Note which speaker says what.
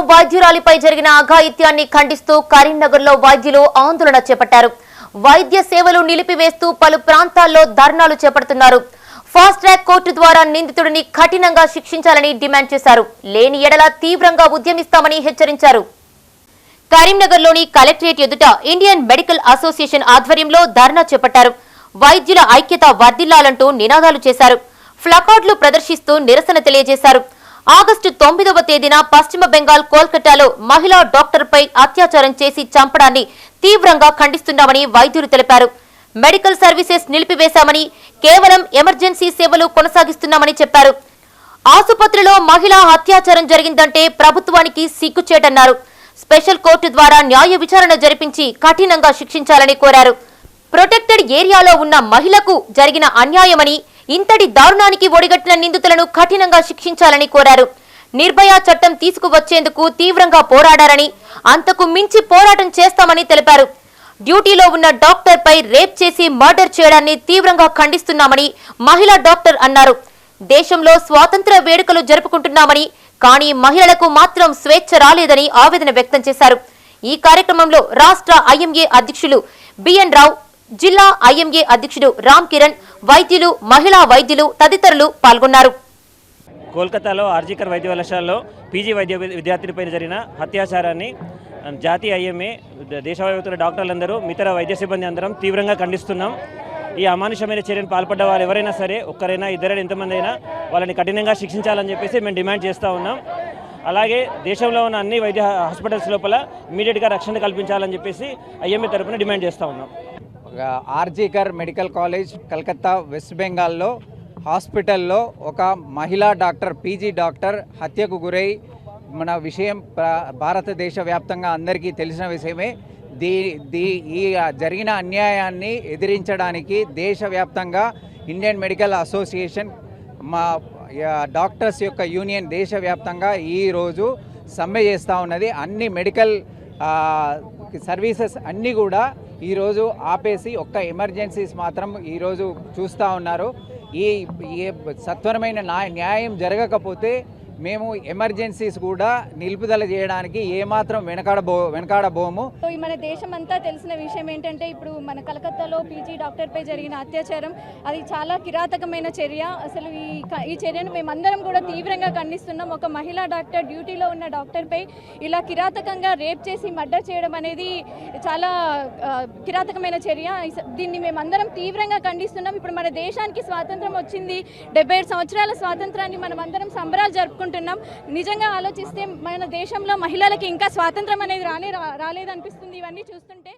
Speaker 1: వైద్యురాలిపై జరిగిన అఘాయిత్యాన్ని ఖండిస్తూ కరీంనగర్లో వైద్యులు ఆందోళన చేపట్టారు. వైద్య సేవలు నిలిపివేస్తూ పలు ప్రాంతాల్లో ధర్నాలు చేపడుతున్నారు. ఫాస్ట్ ట్రాక్ కోర్టు ద్వారా నిందితుడిని కఠినంగా శిక్షించాలని డిమాండ్ చేశారు. లేని ఎడల తీవ్రంగా ఉద్యమిస్తామని హెచ్చరించారు. కరీంనగర్లోని కలెక్టరేట్ ఎదుట ఇండియన్ మెడికల్ అసోసియేషన్ ఆధ్వర్యంలో ధర్నా చేపట్టారు. వైద్యుల ఐక్యత వర్ధిల్లాలంటూ నినాదాలు చేశారు. ప్లకార్డులు ప్రదర్శిస్తూ నిరసన తెలియజేశారు. ఆగస్టు 9వ తేదీన పశ్చిమ బెంగాల్ కోల్కతాలో మహిళా డాక్టర్పై అత్యాచారం చేసి చంపడాన్ని తీవ్రంగా ఖండిస్తున్నామని వైద్యులు తెలిపారు. మెడికల్ సర్వీసెస్ నిలిపివేశామని, కేవలం ఎమర్జెన్సీ సేవలు కొనసాగిస్తున్నామని చెప్పారు. ఆసుపత్రిలో మహిళా అత్యాచారం జరిగిందంటే ప్రభుత్వానికి సిగ్గుచేటన్నారు. స్పెషల్ కోర్టు ద్వారా న్యాయ విచారణ జరిపించి కఠినంగా శిక్షించాలని కోరారు. ప్రొటెక్టెడ్ ఏరియాలో ఉన్న మహిళకు జరిగిన అన్యాయమని, ఇంతటి దారుణానికి ఒడిగట్టిన నిందితులను కఠినంగా శిక్షించాలని కోరారు. నిర్భయ చట్టం తీసుకువచ్చేందుకు తీవ్రంగా పోరాడారని, అంతకు మించి పోరాటం చేస్తామని తెలిపారు. డ్యూటీలో ఉన్న డాక్టర్పై రేప్ చేసి మర్డర్ చేయడాన్ని తీవ్రంగా ఖండిస్తున్నామని మహిళా డాక్టర్ అన్నారు. దేశంలో స్వాతంత్ర వేడుకలు జరుపుకుంటున్నామని, కానీ మహిళలకు మాత్రం స్వేచ్ఛ రాలేదని ఆవేదన వ్యక్తం చేశారు. ఈ కార్యక్రమంలో రాష్ట్ర ఐఎంఏ అధ్యక్షులు బిఎన్ రావు, జిల్లా ఐఎంఏ అధ్యక్షుడు రామ్ కిరణ్, వైద్యులు, మహిళా వైద్యులు తదితరులు పాల్గొన్నారు.
Speaker 2: కోల్కతాలో ఆర్జికర్ వైద్య కళాశాలలో పీజీ వైద్య విద్యార్థినిపై జరిగిన అత్యాచారాన్ని జాతీయ ఐఎంఏ, దేశవ్యాప్తంగా డాక్టర్లందరూ, మిగతా వైద్య సిబ్బంది అందరం తీవ్రంగా ఖండిస్తున్నాం. ఈ అమానుషమైన చర్యను పాల్పడ్డ వారు ఎవరైనా సరే, ఒక్కరైనా ఇద్దరైనా ఎంతమంది అయినా వాళ్ళని కఠినంగా శిక్షించాలని చెప్పేసి మేము డిమాండ్ చేస్తూ ఉన్నాం. అలాగే దేశంలో ఉన్న అన్ని వైద్య హాస్పిటల్స్ లోపల ఇమీడియట్గా రక్షణ కల్పించాలని చెప్పేసి ఐఎంఏ తరఫున డిమాండ్ చేస్తూ ఉన్నాం.
Speaker 3: RG Kar medical college Calcutta west బెంగాల్లో హాస్పిటల్లో ఒక మహిళా డాక్టర్, పీజీ డాక్టర్ హత్యకు గురై మన విషయం భారతదేశ వ్యాప్తంగా అందరికీ తెలిసిన విషయమే. ఈ జరిగిన అన్యాయాన్ని ఎదిరించడానికి దేశవ్యాప్తంగా ఇండియన్ మెడికల్ అసోసియేషన్, మా డాక్టర్స్ యొక్క యూనియన్ దేశవ్యాప్తంగా ఈరోజు సమ్మె చేస్తూ ఉన్నది. అన్ని మెడికల్ సర్వీసెస్ అన్నీ కూడా ఈరోజు ఆపేసి ఒక్క ఎమర్జెన్సీస్ మాత్రం ఈరోజు చూస్తూ ఉన్నారు. ఈ సత్వరమైన న్యాయం జరగకపోతే మేము ఎమర్జెన్సీస్ కూడా నిలుపుదల చేయడానికి ఏమాత్రం వెనకాడబోము.
Speaker 4: మన దేశం అంతా తెలిసిన విషయం ఏంటంటే, ఇప్పుడు మన కలకత్తాలో పీజీ డాక్టర్పై జరిగిన అత్యాచారం అది చాలా కిరాతకమైన చర్య. అసలు ఈ చర్యను మేమందరం కూడా తీవ్రంగా ఖండిస్తున్నాం. ఒక మహిళా డాక్టర్, డ్యూటీలో ఉన్న డాక్టర్పై ఇలా కిరాతకంగా రేప్ చేసి మర్డర్ చేయడం అనేది చాలా కిరాతకమైన చర్య. దీన్ని మేమందరం తీవ్రంగా ఖండిస్తున్నాం. ఇప్పుడు మన దేశానికి స్వాతంత్రం వచ్చింది. 75 సంవత్సరాల స్వాతంత్రాన్ని మనం అందరం సంబరాలు జరుపుకుంటున్నాం. నిజంగా ఆలోచిస్తే మన దేశంలో మహిళలకి ఇంకా స్వాతంత్రం అనేది రాలేదనిపిస్తుంది ఇవన్నీ చూస్తుంటే.